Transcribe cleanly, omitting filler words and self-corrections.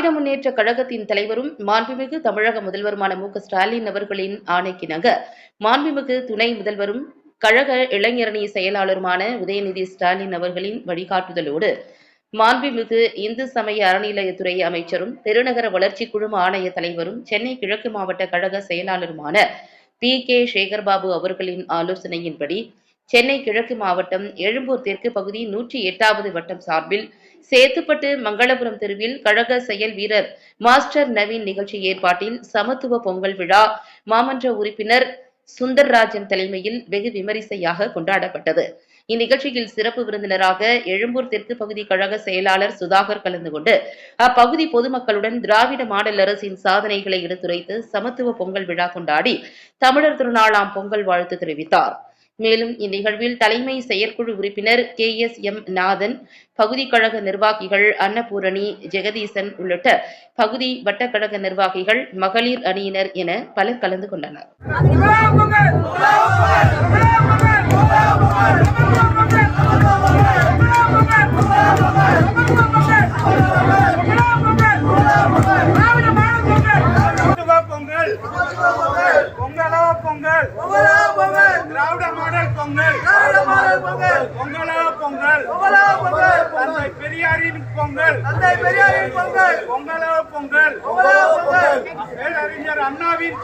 திராவிட முன்னேற்ற கழகத்தின் தலைவரும் மாண்புமிகு தமிழக முதல்வருமான மு.க.ஸ்டாலின் அவர்களின் ஆணைக்கிணங்க மாண்புமிகு துணை முதல்வரும் கழக இளைஞரணி செயலாளருமான உதயநிதி ஸ்டாலின் அவர்களின் வழிகாட்டுதலோடு மாண்புமிகு இந்து சமய அறநிலையத்துறை அமைச்சரும் பெருநகர வளர்ச்சி குழும ஆணைய தலைவரும் சென்னை கிழக்கு மாவட்ட கழக செயலாளருமான பி.கே. சேகர்பாபு அவர்களின் ஆலோசனையின்படி சென்னை கிழக்கு மாவட்டம் எழும்பூர் தெற்கு பகுதி 108வது வட்டம் சார்பில் சேத்துப்பட்டு மங்களபுரம் தெருவில் கழக செயல் வீரர் மாஸ்டர் நவீன் நிகழ்ச்சி ஏற்பாட்டில் சமத்துவ பொங்கல் விழா மாமன்ற உறுப்பினர் சுந்தர்ராஜன் தலைமையில் வெகு விமரிசையாக கொண்டாடப்பட்டது. இந்நிகழ்ச்சியில் சிறப்பு விருந்தினராக எழும்பூர் தெற்கு பகுதி கழக செயலாளர் சுதாகர் கலந்து கொண்டு அப்பகுதி பொதுமக்களுடன் திராவிட மாடல் அரசின் சாதனைகளை எடுத்துரைத்து சமத்துவ பொங்கல் விழா கொண்டாடி தமிழர் திருநாளாம் பொங்கல் வாழ்த்து தெரிவித்தார். மேலும் இந்நிகழ்வில் தலைமை செயற்குழு உறுப்பினர் KSM நாதன், பகுதி கழக நிர்வாகிகள் அன்னபூரணி, ஜெகதீசன் உள்ளிட்ட பகுதி வட்டக்கழக நிர்வாகிகள், மகளிர் அணியினர் என பலர் கலந்து கொண்டனர். திராவிட மாடல் பொங்கல், பொங்கலோ பொங்கல், தந்தை பெரியாரின் பொங்கல், பொங்கலோ பொங்கல், பேரறிஞர் அண்ணாவின்